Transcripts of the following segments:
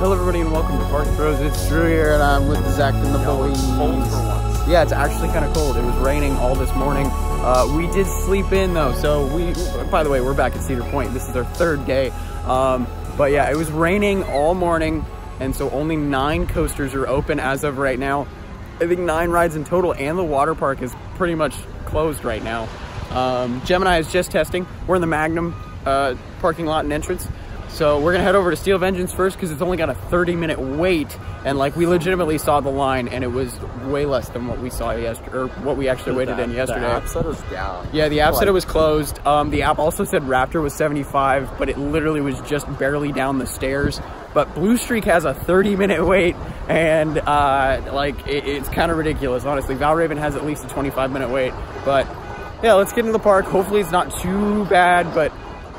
Hello everybody and welcome to Park Bros. It's Drew here and I'm with Zach and the boys. It's cold for once. Yeah, it's actually kind of cold. It was raining all this morning. We did sleep in though, so by the way, we're back at Cedar Point. This is our third day. But yeah, it was raining all morning, and so only 9 coasters are open as of right now. I think 9 rides in total, and the water park is pretty much closed right now. Gemini is just testing. We're in the Magnum parking lot and entrance. So we're gonna head over to Steel Vengeance first because it's only got a 30-minute wait, and like we legitimately saw the line and it was way less than what we saw yesterday, or what we actually waited in yesterday. The app said it was down. Yeah, the app said it was closed. The app also said Raptor was 75, but it literally was just barely down the stairs. But Blue Streak has a 30-minute wait, and it's kind of ridiculous, honestly. Valraven has at least a 25-minute wait. But yeah, let's get into the park. Hopefully it's not too bad, but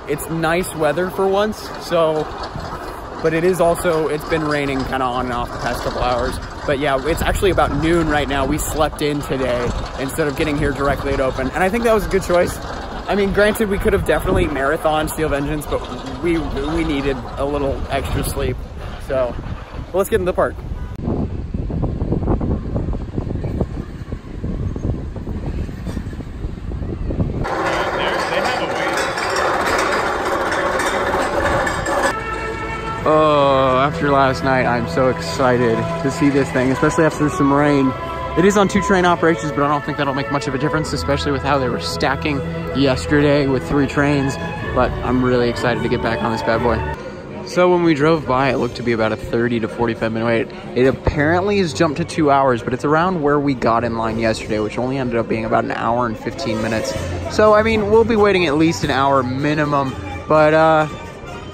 it's nice weather for once, but it is also, it's been raining kind of on and off the past couple hours. But yeah, it's actually about noon right now. We slept in today instead of getting here directly at open, and I think that was a good choice. I mean, granted, we could have definitely marathoned Steel Vengeance, but we needed a little extra sleep. So let's get into the park. Oh, after last night, I'm so excited to see this thing, especially after some rain. It is on 2 train operations, but I don't think that'll make much of a difference, especially with how they were stacking yesterday with 3 trains. But I'm really excited to get back on this bad boy. So when we drove by, it looked to be about a 30 to 45 minute wait. It apparently has jumped to 2 hours, but it's around where we got in line yesterday, which only ended up being about an hour and 15 minutes. So, I mean, we'll be waiting at least an hour minimum, but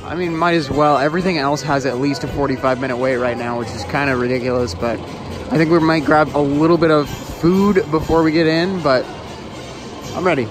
I mean, might as well. Everything else has at least a 45-minute wait right now, which is kind of ridiculous, but I think we might grab a little bit of food before we get in, but I'm ready.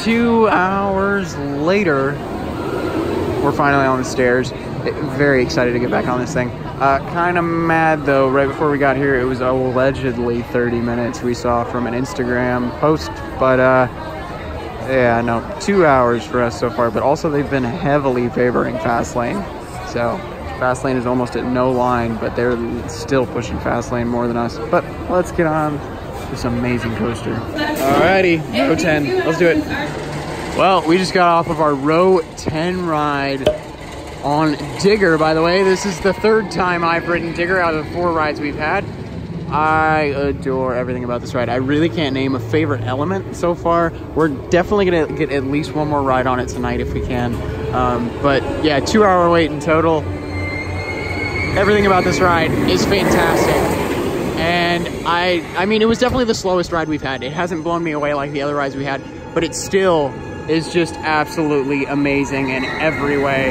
Two hours later, we're finally on the stairs. Very excited to get back on this thing. Kind of mad though, right before we got here, it was allegedly 30 minutes we saw from an Instagram post, but yeah, no, 2 hours for us so far, but also they've been heavily favoring Fastlane. So Fastlane is almost at no line, but they're still pushing Fastlane more than us. But let's get on this amazing coaster. Alrighty, row 10, let's do it. Well, we just got off of our row 10 ride on Digger, by the way. This is the 3rd time I've ridden Digger out of the 4 rides we've had. I adore everything about this ride. I really can't name a favorite element so far. We're definitely gonna get at least one more ride on it tonight if we can. But yeah, 2 hour wait in total. Everything about this ride is fantastic. And I mean, it was definitely the slowest ride we've had. It hasn't blown me away like the other rides we had, but it still is just absolutely amazing in every way.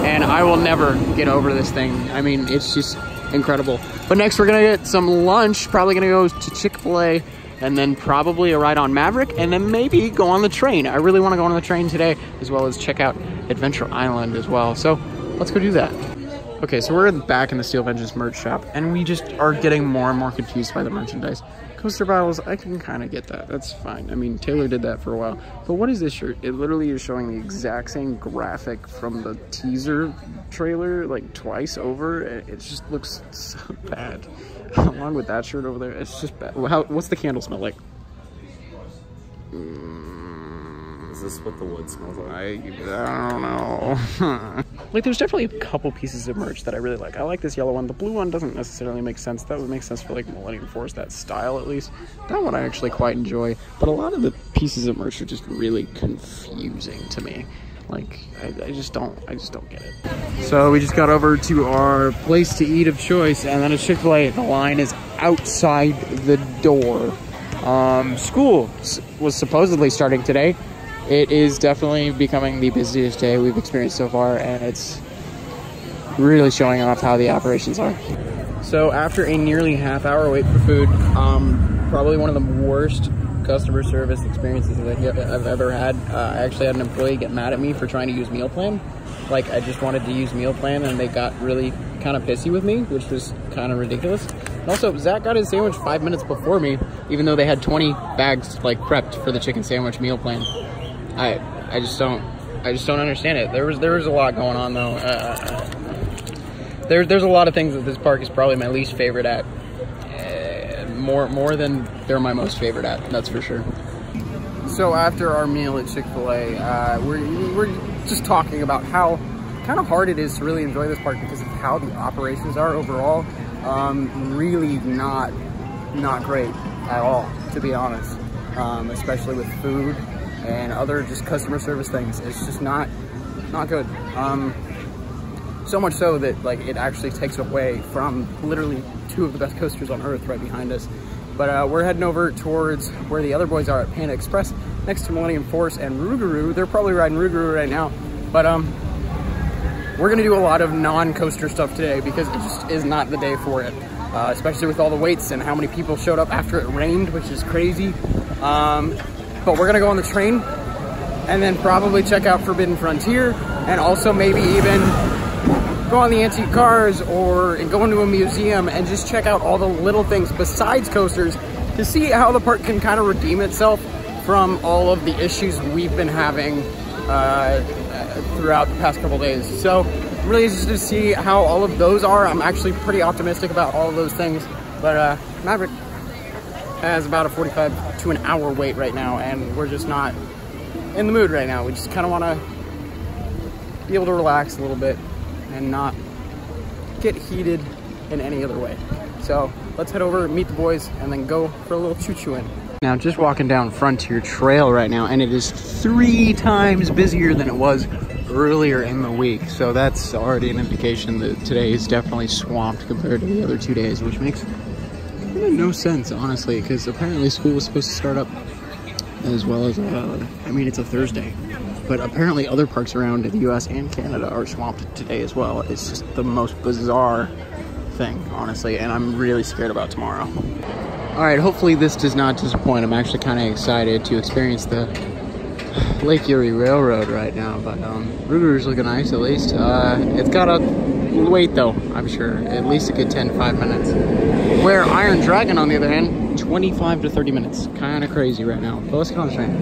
And I will never get over this thing. I mean, it's just incredible. But next we're gonna get some lunch, probably gonna go to Chick-fil-A, and then probably a ride on Maverick, and then maybe go on the train. I really wanna go on the train today, as well as check out Adventure Island as well. So let's go do that. Okay, so we're back in the Steel Vengeance merch shop, and we just are getting more and more confused by the merchandise. Coaster battles, I can kind of get that. That's fine. I mean, Taylor did that for a while. But what is this shirt? It literally is showing the exact same graphic from the teaser trailer, like twice over. It just looks so bad. Along with that shirt over there, it's just bad. What's the candle smell like? Is this what the wood smells like? I don't know. Like, there's definitely a couple pieces of merch that I really like. I like this yellow one. The blue one doesn't necessarily make sense. That would make sense for like Millennium Force, that style at least. That one I actually quite enjoy. But a lot of the pieces of merch are just really confusing to me. Like, I just don't get it. So we just got over to our place to eat of choice, and then a Chick-fil-A. The line is outside the door. School was supposedly starting today. It is definitely becoming the busiest day we've experienced so far, and it's really showing off how the operations are. So after a nearly half-hour wait for food, probably one of the worst customer service experiences that I've ever had. I actually had an employee get mad at me for trying to use meal plan. Like, I just wanted to use meal plan, and they got really kind of pissy with me, which was kind of ridiculous. And also, Zach got his sandwich 5 minutes before me, even though they had 20 bags like prepped for the chicken sandwich meal plan. I just don't understand it. There was a lot going on though. There's a lot of things that this park is probably my least favorite at. More than they're my most favorite at, that's for sure. So after our meal at Chick-fil-A, we're just talking about how kind of hard it is to really enjoy this park because of how the operations are overall. Really not great at all, to be honest. Especially with food and other just customer service things. It's just not good. So much so that like it actually takes away from literally two of the best coasters on earth right behind us. But we're heading over towards where the other boys are at Panda Express, next to Millennium Force and Rougarou. They're probably riding Rougarou right now. But we're gonna do a lot of non-coaster stuff today because it just is not the day for it. Especially with all the waits and how many people showed up after it rained, which is crazy. But we're gonna go on the train and then probably check out Forbidden Frontier, and also maybe even go on the antique cars or go into a museum and just check out all the little things besides coasters to see how the park can kind of redeem itself from all of the issues we've been having throughout the past couple days. So I'm really interested to see how all of those are. I'm actually pretty optimistic about all of those things, but Maverick has about a 45 to an hour wait right now, and we're just not in the mood right now. We just kind of want to be able to relax a little bit and not get heated in any other way. So let's head over, meet the boys, and then go for a little choo-choo-in. Now, just walking down Frontier Trail right now, and it is 3 times busier than it was earlier in the week. So that's already an indication that today is definitely swamped compared to the other 2 days, which makes no sense, honestly, because apparently school was supposed to start up as well as, I mean, it's a Thursday. But apparently other parks around the US and Canada are swamped today as well. It's just the most bizarre thing, honestly, and I'm really scared about tomorrow. All right, hopefully this does not disappoint. I'm actually kind of excited to experience the Lake Erie Railroad right now, but Rougarou's looking nice at least. It's got a wait though, I'm sure, at least a good 10-5 minutes. Where Iron Dragon, on the other hand, 25 to 30 minutes. Kind of crazy right now, but let's get on the train.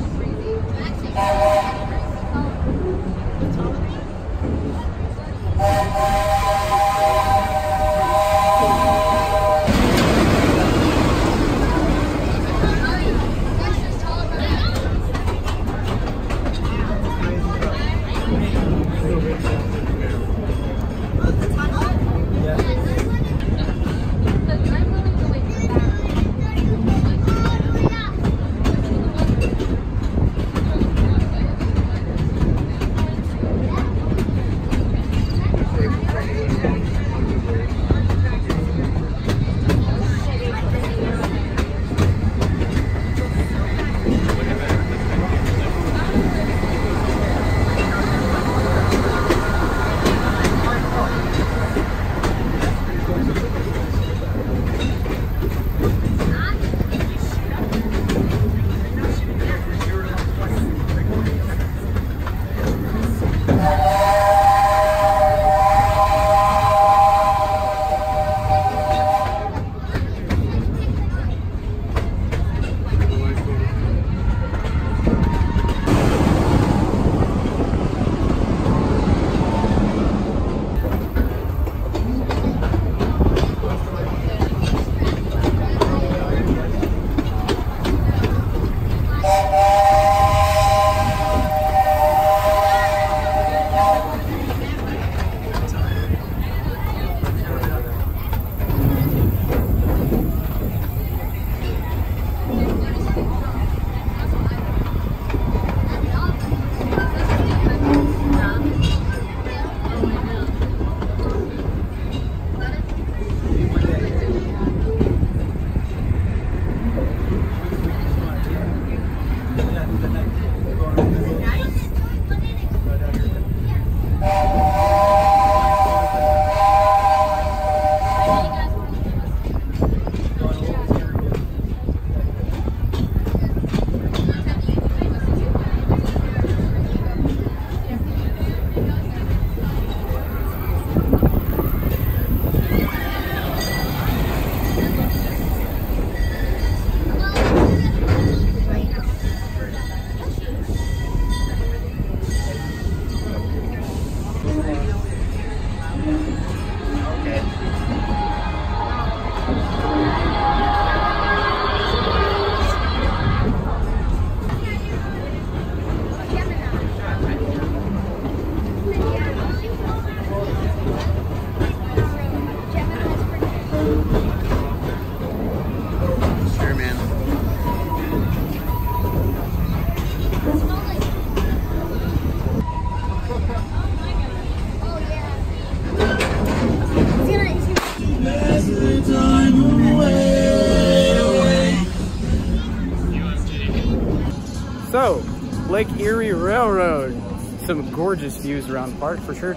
So, Lake Erie Railroad. Some gorgeous views around the park for sure.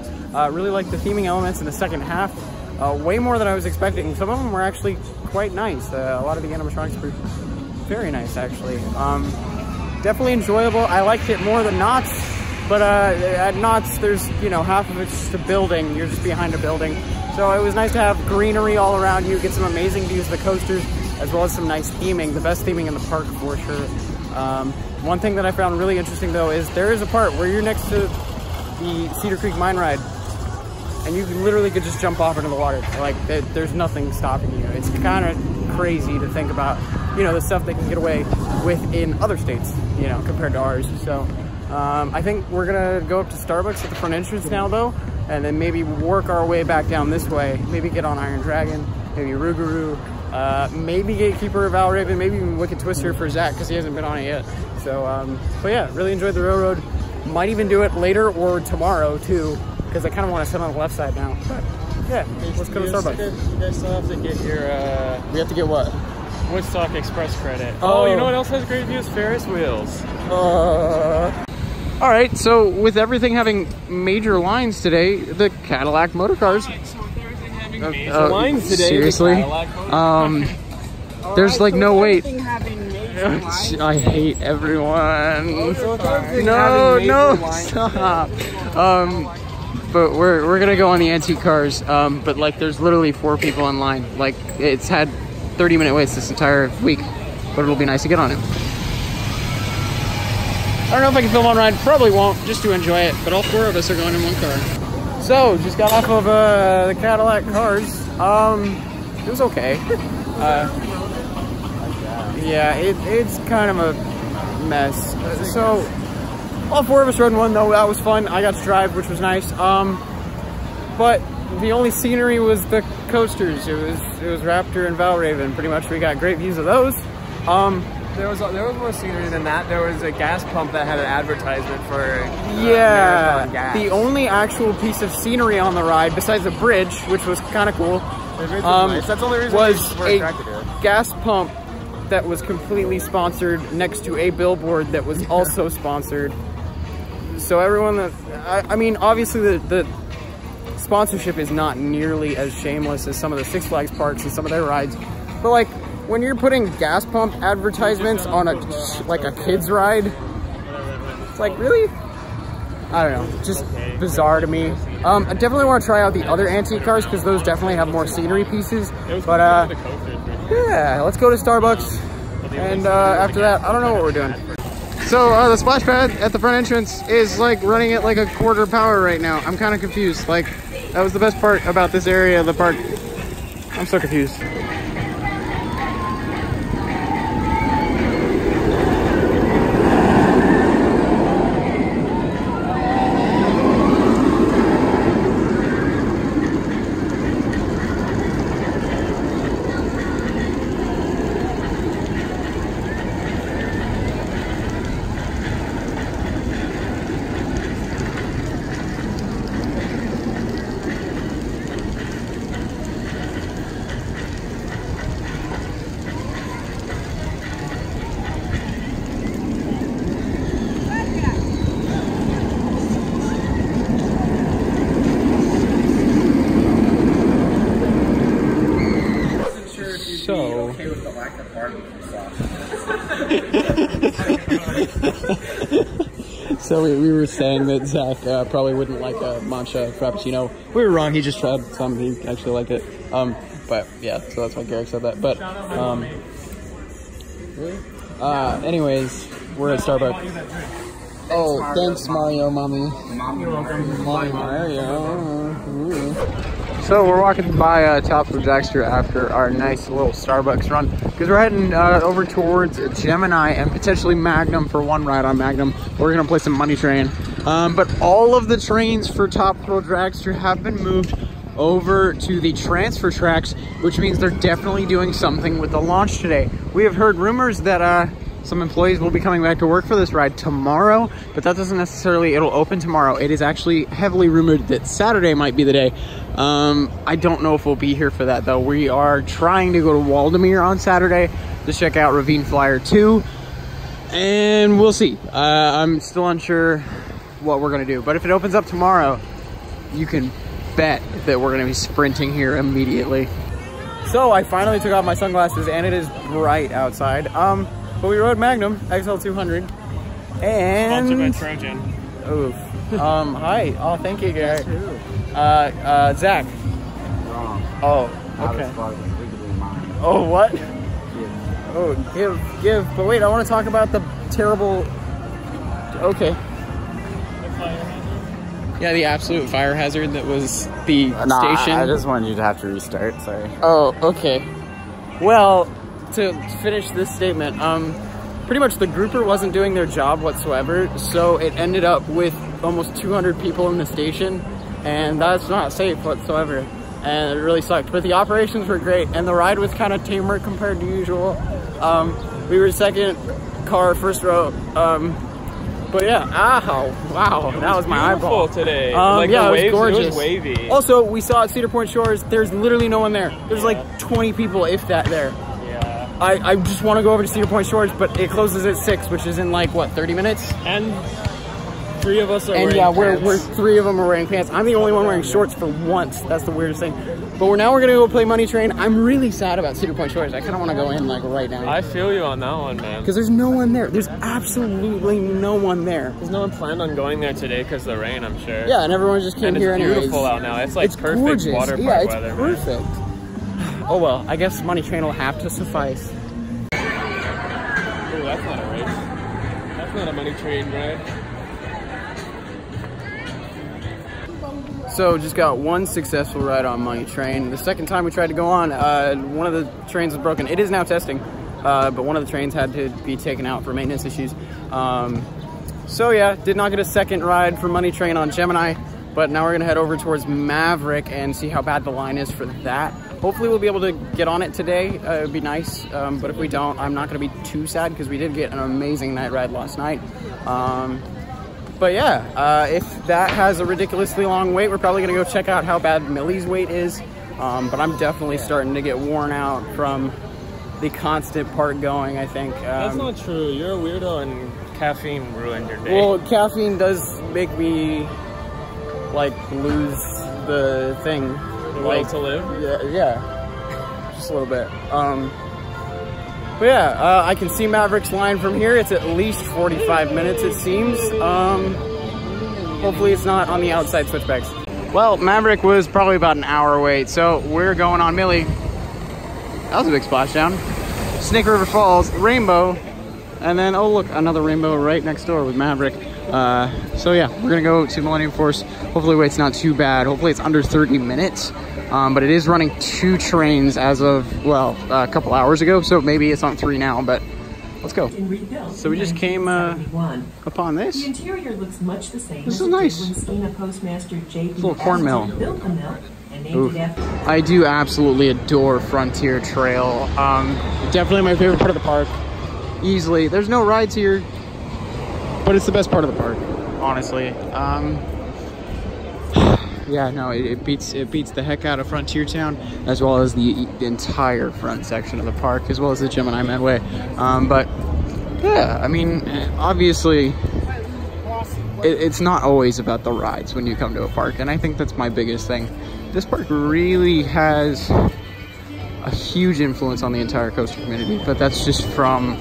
Really like the theming elements in the second half. Way more than I was expecting. Some of them were actually quite nice. A lot of the animatronics were very nice actually. Definitely enjoyable. I liked it more than Knott's, but at Knott's there's, you know, half of it's just a building. You're just behind a building. So it was nice to have greenery all around you, get some amazing views of the coasters, as well as some nice theming, the best theming in the park for sure. One thing that I found really interesting though is there is a part where you're next to the Cedar Creek mine ride and you literally could just jump off into the water. Like there's nothing stopping you. It's kind of crazy to think about, you know, the stuff they can get away with in other states, you know, compared to ours. So I think we're gonna go up to Starbucks at the front entrance now though, and then maybe work our way back down this way. Maybe get on Iron Dragon, maybe Rougarou, maybe Gatekeeper of Valraven, maybe even Wicked Twister for Zach because he hasn't been on it yet. So, but yeah, really enjoyed the railroad. Might even do it later or tomorrow too, because I kind of want to sit on the left side now. But yeah, let's go to Starbucks. You guys still have to get your... We have to get what? Woodstock Express credit. Oh, you know what else has great views? Ferris wheels. All right, so with everything having major lines today, the Cadillac motor cars. So with everything having major lines today, seriously? There's like no wait. I hate everyone. No, stop. But we're gonna go on the antique cars. But like, there's literally 4 people in line. Like, it's had 30-minute waits this entire week. But it'll be nice to get on it. I don't know if I can film on ride. Probably won't, just to enjoy it. But all 4 of us are going in one car. So just got off of the Cadillac cars. It was okay. Yeah, it's kind of a mess. So all 4 of us rode in one though. That was fun. I got to drive, which was nice. But the only scenery was the coasters. It was Raptor and Valraven. Pretty much we got great views of those. There was more scenery than that. There was a gas pump that had an advertisement for yeah, gas. The only actual piece of scenery on the ride, besides the bridge, which was kind of cool, nice. That's the only reason was a gas pump that was completely sponsored next to a billboard that was also sponsored. So everyone that, I mean, obviously the sponsorship is not nearly as shameless as some of the Six Flags parks and some of their rides, but like, when you're putting gas pump advertisements on a kid's ride, it's like, really? I don't know, just bizarre to me. I definitely want to try out the other antique cars because those definitely have more scenery pieces. But yeah, let's go to Starbucks, and after that, I don't know what we're doing. So the splash pad at the front entrance is like running at like a quarter power right now. I'm kind of confused. Like, that was the best part about this area of the park. I'm so confused. So we were saying that Zach probably wouldn't like a matcha frappuccino. We were wrong. He just tried some. He actually liked it. But yeah, so that's why Garrick said that. But anyways, we're at Starbucks. Oh, thanks, Mario, mommy. Mario. So we're walking by Top of Jackster after our nice little Starbucks run because we're heading over towards Gemini and potentially Magnum for one ride on Magnum. We're gonna play some Money Train, but all of the trains for Top Thrill Dragster have been moved over to the transfer tracks, which means they're definitely doing something with the launch today. We have heard rumors that some employees will be coming back to work for this ride tomorrow, but that doesn't necessarily, it'll open tomorrow. It is actually heavily rumored that Saturday might be the day. I don't know if we'll be here for that though. We are trying to go to Waldameer on Saturday to check out Ravine Flyer 2. and we'll see. I'm still unsure what we're gonna do, but if it opens up tomorrow, you can bet that we're gonna be sprinting here immediately. So I finally took off my sunglasses and it is bright outside. But we rode Magnum XL200 and Sponsored by Trojan. Oof. Hi. Oh, thank you, Garrett. Zach. Wrong. Oh, okay. Oh, what? Yeah. Oh, give. But wait, I want to talk about the terrible. Okay. Yeah, the absolute fire hazard that was the station. I just wanted you to have to restart, sorry. Oh, okay. Well, to finish this statement, pretty much the grouper wasn't doing their job whatsoever, so it ended up with almost 200 people in the station, and that's not safe whatsoever, and it really sucked. But the operations were great, and the ride was kind of tamer compared to usual. We were second car, first row. But yeah, wow, that was my eyeball Today. Like yeah, the waves, it was gorgeous. It was wavy. Also, we saw at Cedar Point Shores, there's literally no one there. There's like 20 people, if that, there. Yeah. I just want to go over to Cedar Point Shores, but it closes at 6, which is in like, what, 30 minutes? And 3 of us are and wearing yeah, pants. we're 3 of them are wearing pants. I'm the only one wearing shorts for once. That's the weirdest thing. But now we're gonna go play Money Train. I'm really sad about Cedar Point Shores. I kind of want to go in like right now. I feel you on that one, man. Because there's no one there. There's absolutely no one there. Because no one planned on going there today because of the rain, I'm sure. Yeah, and everyone just came here anyways. It's beautiful out now. It's like it's perfect gorgeous. water park yeah, it's weather. perfect. Man. Oh well, I guess Money Train will have to suffice. Oh, that's not a race. That's not a Money Train ride. So just got one successful ride on Money Train. The second time we tried to go on, one of the trains was broken. It is now testing, but one of the trains had to be taken out for maintenance issues. So yeah, did not get a second ride for Money Train on Gemini, but now we're gonna head over towards Maverick and see how bad the line is for that. Hopefully we'll be able to get on it today. It'd be nice, but if we don't, I'm not gonna be too sad because we did get an amazing night ride last night. But yeah, if that has a ridiculously long wait, we're probably gonna go check out how bad Millie's wait is. But I'm definitely starting to get worn out from the constant park going, I think. That's not true. You're a weirdo and caffeine ruined your day. Well, caffeine does make me, like, lose the thing. The will like, to live? Yeah, just a little bit. But yeah, I can see Maverick's line from here. It's at least 45 minutes, it seems. Hopefully it's not on the outside switchbacks. Well, Maverick was probably about an hour wait, so we're going on Millie. That was a big splashdown. Snake River Falls, Rainbow, and then, oh look, another rainbow right next door with Maverick. So yeah, we're gonna go to Millennium Force. Hopefully wait's not too bad. Hopefully it's under 30 minutes. But it is running 2 trains as of, well, a couple hours ago, so maybe it's on 3 now, but let's go. So we just came upon this. The interior looks much the same. This is nice. Postmaster J.D. Little corn mill. Built the mill and named Oof. it after. I do absolutely adore Frontier Trail. Definitely my favorite part of the park. Easily. There's no rides here, but it's the best part of the park, honestly. Yeah, no, it beats the heck out of Frontier Town, as well as the entire front section of the park, as well as the Gemini Medway. But yeah, I mean, obviously, it's not always about the rides when you come to a park, and I think that's my biggest thing. This park really has a huge influence on the entire coaster community, but that's just from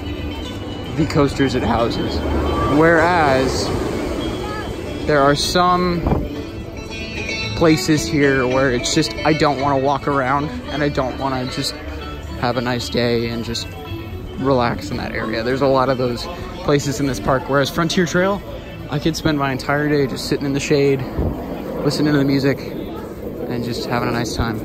the coasters it houses. Whereas there are some places here where it's just, I don't want to walk around and I don't want to just have a nice day and just relax in that area. There's a lot of those places in this park, whereas Frontier Trail, I could spend my entire day just sitting in the shade, listening to the music, and just having a nice time.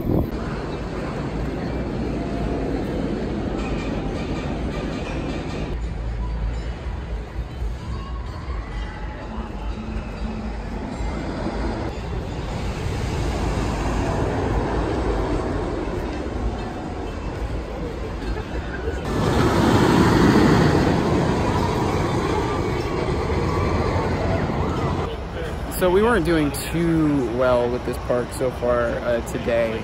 So we weren't doing too well with this park so far today.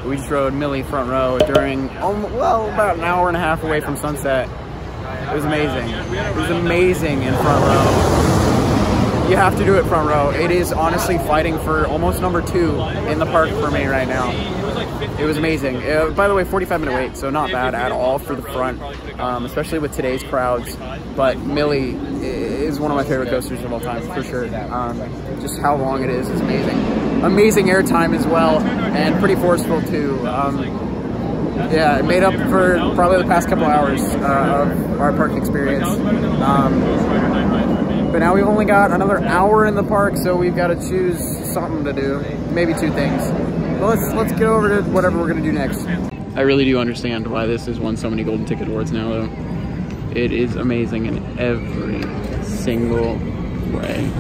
We just rode Millie front row during, well, about an hour and a half away from sunset. It was amazing. It was amazing in front row. You have to do it front row. It is honestly fighting for almost number 2 in the park for me right now. It was amazing. By the way, 45-minute wait, so not bad at all for the front, especially with today's crowds. But Millie is one of my favorite coasters of all time, for sure. Just how long it is amazing. Amazing airtime as well, and pretty forceful too. Yeah, it made up for probably the past couple hours of our park experience. But now we've only got another hour in the park, so we've got to choose something to do. Maybe 2 things. But let's get over to whatever we're gonna do next. I really do understand why this has won so many Golden Ticket Awards now, though. It is amazing in every single way.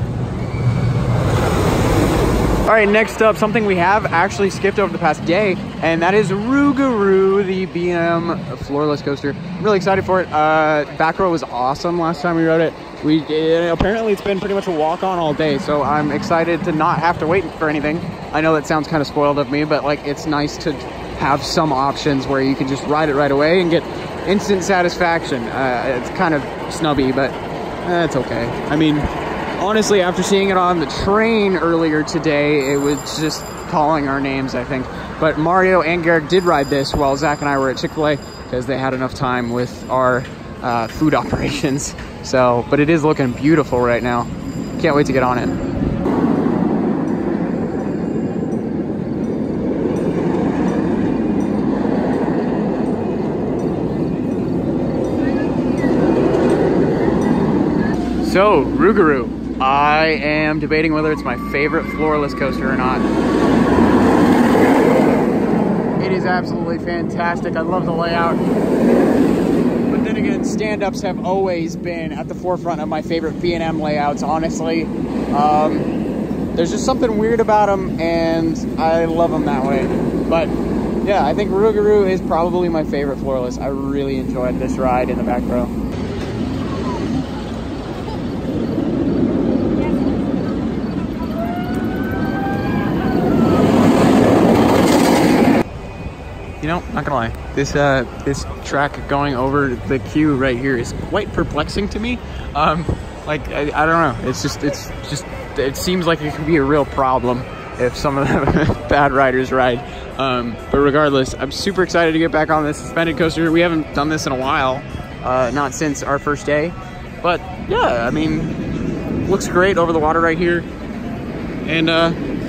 All right, next up, something we have actually skipped over the past day, and that is Rougarou, the B&M Floorless coaster. I'm really excited for it. Back row was awesome last time we rode it. Apparently it's been pretty much a walk-on all day, so I'm excited to not have to wait for anything. I know that sounds kind of spoiled of me, but like it's nice to have some options where you can just ride it right away and get instant satisfaction. It's kind of snubby, but it's okay. I mean, honestly, after seeing it on the train earlier today, it was just calling our names, I think. But Mario and Garrick did ride this while Zach and I were at Chick-fil-A because they had enough time with our food operations. So, but it is looking beautiful right now. Can't wait to get on it. So, Rougarou. I am debating whether it's my favorite floorless coaster or not. It is absolutely fantastic. I love the layout. But then again, stand-ups have always been at the forefront of my favorite B&M layouts, honestly. There's just something weird about them, and I love them that way. But yeah, I think Rougarou is probably my favorite floorless. I really enjoyed this ride in the back row. You know, not gonna lie, this track going over the queue right here is quite perplexing to me. Like I don't know, it seems like it could be a real problem if some of the bad riders ride. But regardless, I'm super excited to get back on this suspended coaster. We haven't done this in a while, not since our first day. But yeah, I mean, looks great over the water right here, and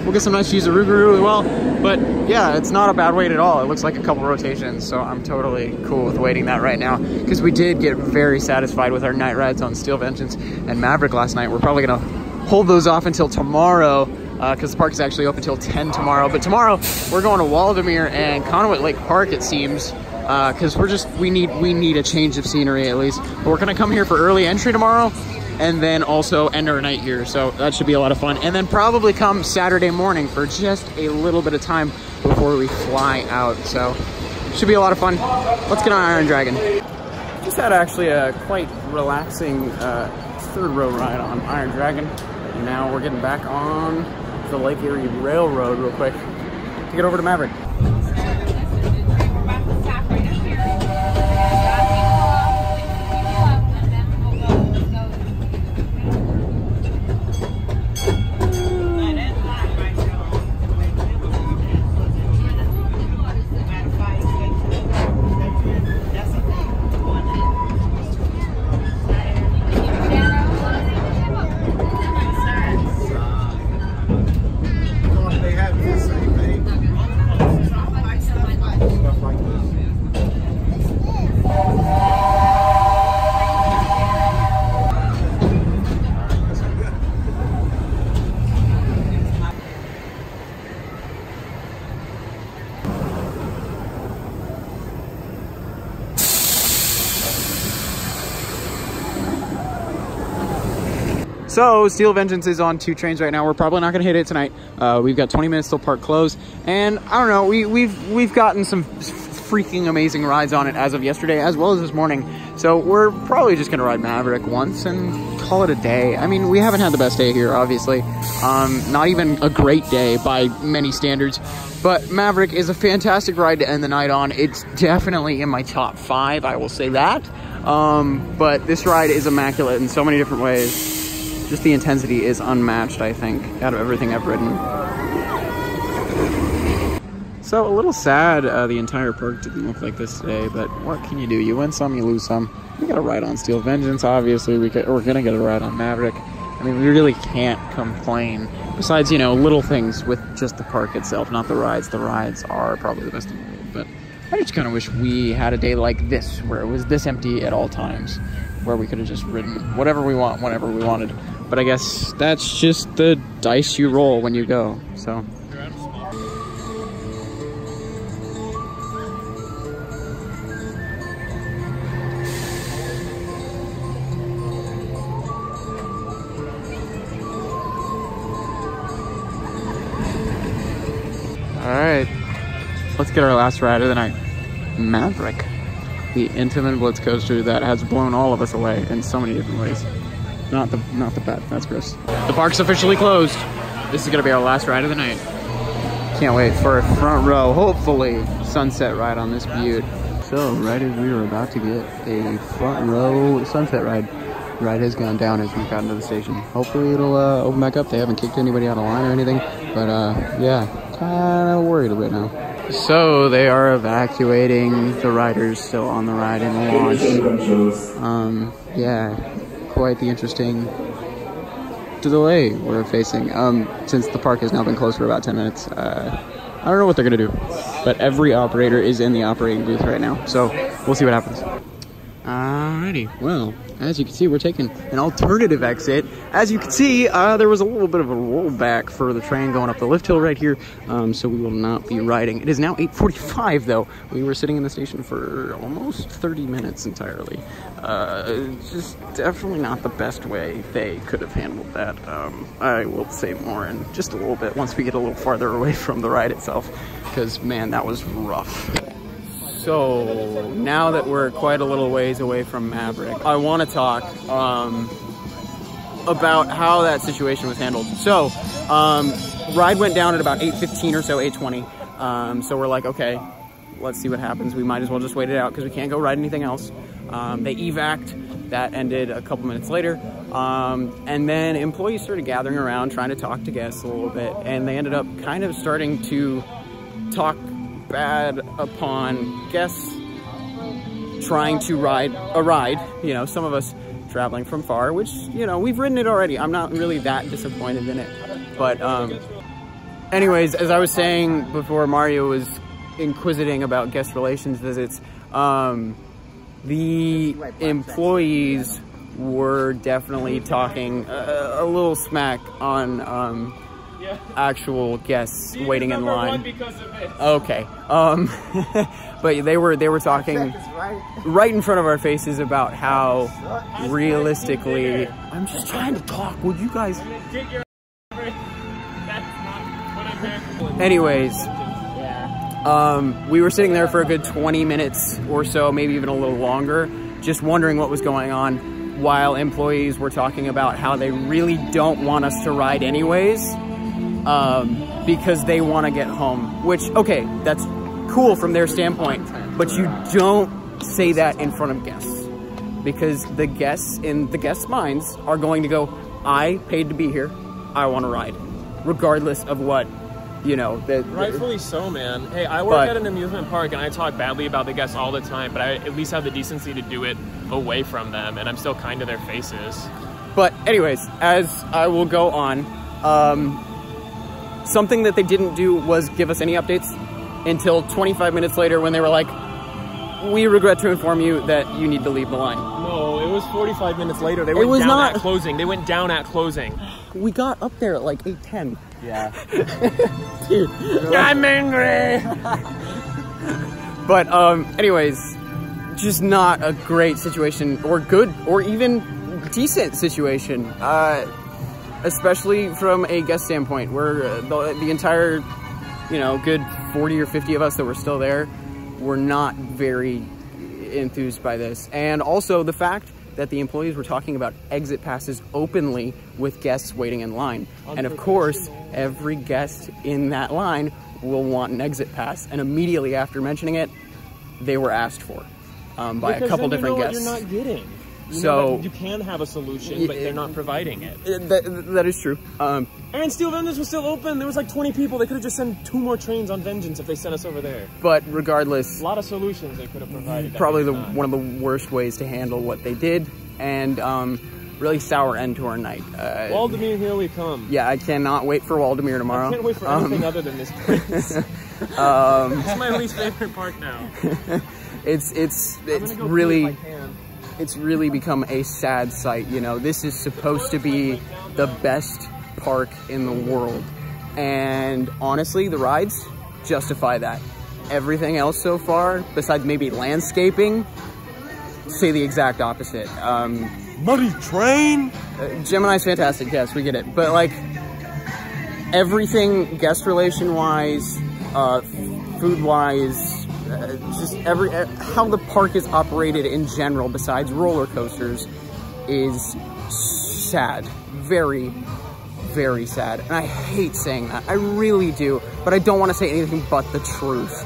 we'll get some nice views of Rougarou as well. But yeah, it's not a bad wait at all. It looks like a couple rotations, so I'm totally cool with waiting that right now, because we did get very satisfied with our night rides on Steel Vengeance and Maverick last night. We're probably gonna hold those off until tomorrow, because the park is actually open until 10 tomorrow. But tomorrow we're going to Waldameer and Conowit Lake Park, it seems, because we need a change of scenery at least. But we're gonna come here for early entry tomorrow, and then also end our night here, so that should be a lot of fun. And then probably come Saturday morning for just a little bit of time before we fly out, so should be a lot of fun. Let's get on Iron Dragon. Just had actually a quite relaxing 3rd row ride on Iron Dragon, and now we're getting back on the Lake Erie Railroad real quick to get over to Maverick. So Steel Vengeance is on 2 trains right now. We're probably not gonna hit it tonight. We've got 20 minutes till park close, and I don't know, we've gotten some freaking amazing rides on it as of yesterday, as well as this morning. So we're probably just gonna ride Maverick once and call it a day. I mean, we haven't had the best day here, obviously. Not even a great day by many standards, but Maverick is a fantastic ride to end the night on. It's definitely in my top 5, I will say that. But this ride is immaculate in so many different ways. Just the intensity is unmatched, I think, out of everything I've ridden. So a little sad the entire park didn't look like this today, but what can you do? You win some, you lose some. We got a ride on Steel Vengeance, obviously. We're gonna get a ride on Maverick. I mean, we really can't complain. Besides, you know, little things with just the park itself, not the rides. The rides are probably the best in the world, but I just kind of wish we had a day like this, where it was this empty at all times, where we could have just ridden whatever we want, whenever we wanted. But I guess that's just the dice you roll when you go, so. Alright, let's get our last ride of the night. Maverick, the Intamin Blitz coaster that has blown all of us away in so many different ways. Not the bad, that's gross. The park's officially closed. This is gonna be our last ride of the night. Can't wait for a front row, hopefully, sunset ride on this butte. So, right as we were about to get a front row sunset ride, ride has gone down as we've gotten to the station. Hopefully it'll open back up. They haven't kicked anybody out of line or anything, but yeah, kind of worried a bit now. So they are evacuating the riders still on the ride in the launch. Yeah, quite the interesting delay we're facing. Since the park has now been closed for about 10 minutes, I don't know what they're gonna do, but every operator is in the operating booth right now, so we'll see what happens. Alrighty, well, as you can see, we're taking an alternative exit. As you can see, there was a little bit of a rollback for the train going up the lift hill right here, so we will not be riding. It is now 8:45 though. We were sitting in the station for almost 30 minutes entirely. Just definitely not the best way they could have handled that. I will say more in just a little bit once we get a little farther away from the ride itself, because man, that was rough. So, now that we're quite a little ways away from Maverick, I want to talk about how that situation was handled. So, ride went down at about 8:15 or so, 8:20. So we're like, okay, let's see what happens. We might as well just wait it out because we can't go ride anything else. They evac'd. That ended a couple minutes later. And then employees started gathering around, trying to talk to guests a little bit. And they ended up kind of starting to talk bad upon guests trying to ride a ride, you know, some of us traveling from far, which, you know, we've ridden it already. I'm not really that disappointed in it. But anyways, as I was saying before Mario was inquisiting about guest relations visits, the employees were definitely talking a little smack on actual guests waiting in line. Okay. But they were talking right in front of our faces about how realistically, I'm just trying to talk. Would you guys? Anyways, we were sitting there for a good 20 minutes or so, maybe even a little longer, just wondering what was going on, while employees were talking about how they really don't want us to ride anyways. Because they want to get home, which, okay, that's cool from their standpoint, but you don't say that in front of guests, because the guests in the guests' minds are going to go, I paid to be here, I want to ride, regardless of what, you know. Rightfully so, man. Hey, I work at an amusement park and I talk badly about the guests all the time, but I at least have the decency to do it away from them, and I'm still kind to their faces. But anyways, as I will go on, something that they didn't do was give us any updates until 25 minutes later, when they were like, we regret to inform you that you need to leave the line. No, it was 45 minutes later. They went down at closing. They went down at closing. We got up there at like 8:10. Yeah. Dude, I'm angry. But anyways, just not a great situation, or good, or even decent situation. Especially from a guest standpoint, where the entire, you know, good 40 or 50 of us that were still there were not very enthused by this. And also the fact that the employees were talking about exit passes openly with guests waiting in line. And of course, every guest in that line will want an exit pass. And immediately after mentioning it, they were asked for. Because a couple then different you know guests. What you're not getting. You So know that you can have a solution, but they're not providing it. That is true. And Steel Vengeance was still open. There was like 20 people. They could have just sent 2 more trains on Vengeance if they sent us over there. But regardless, A lot of solutions they could have provided. probably one of the worst ways to handle what they did, and really sour end to our night. Waldemir, here we come. Yeah, I cannot wait for Waldemir tomorrow. I can't wait for anything other than this place. It's my least favorite park now. It's really. It's really become a sad sight, you know. This is supposed to be the best park in the world. And honestly, the rides justify that. Everything else so far, besides maybe landscaping, say the exact opposite. Muddy train? Gemini's fantastic, yes, we get it. But like, everything guest relation-wise, food-wise, just how the park is operated in general, besides roller coasters, is sad. Very, very sad. And I hate saying that. I really do. But I don't want to say anything but the truth.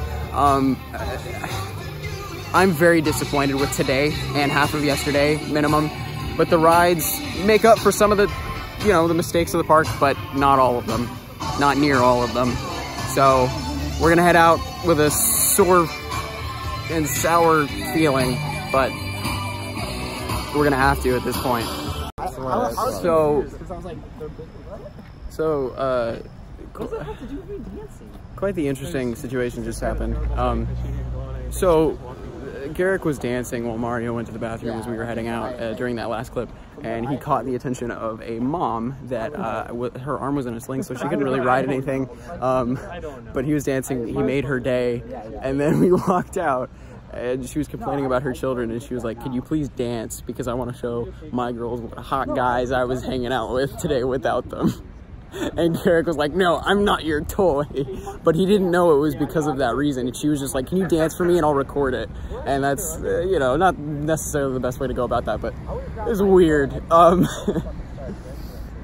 I'm very disappointed with today and half of yesterday, minimum. But the rides make up for some of the, you know, the mistakes of the park, but not all of them. Not near all of them. So we're gonna head out with a sore and sour feeling, but we're gonna have to at this point. Quite the interesting situation just happened. So Garrick was dancing while Mario went to the bathroom as we were heading out during that last clip, and he caught the attention of a mom that her arm was in a sling, so she couldn't really ride anything, but he was dancing. He made her day, and then we walked out and she was complaining about her children, and she was like, could you please dance, because I want to show my girls what hot guys I was hanging out with today without them. And Garrick was like, no, I'm not your toy. But he didn't know it was because of that reason. And she was just like, can you dance for me and I'll record it? And that's, you know, not necessarily the best way to go about that, but it was weird.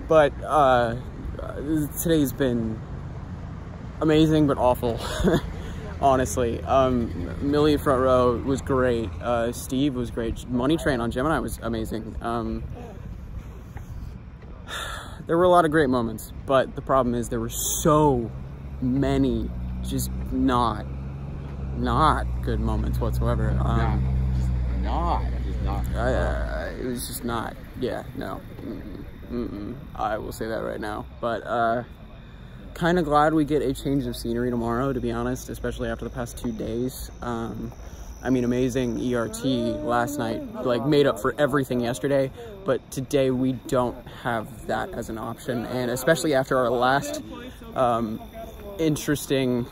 But today's been amazing, but awful. Honestly. Millie front row was great. Steve was great. Money Train on Gemini was amazing. There were a lot of great moments, but the problem is there were so many just not good moments whatsoever. It was just not. Yeah, no. I will say that right now. But kind of glad we get a change of scenery tomorrow, to be honest, especially after the past 2 days. I mean, amazing ERT last night, like, made up for everything yesterday, but today we don't have that as an option, and especially after our last interesting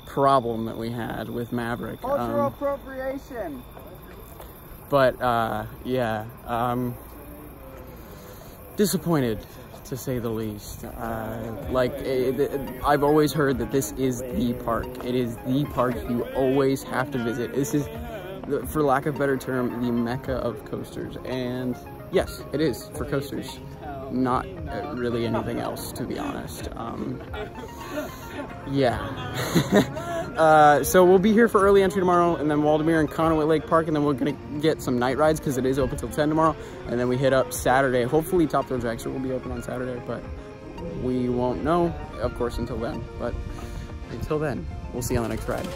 problem that we had with Maverick. Cultural appropriation! But, yeah, disappointed, to say the least. I've always heard that this is the park. It is the park you always have to visit. This is, for lack of a better term, the mecca of coasters. And yes, it is for coasters. Not really anything else, to be honest. Yeah. So we'll be here for early entry tomorrow, and then Waldemir and Conoway Lake Park, and then we're gonna get some night rides because it is open till 10 tomorrow, and then we hit up Saturday. Hopefully Top Thrill Dragster will be open on Saturday, but we won't know, of course, until then. But until then, we'll see you on the next ride.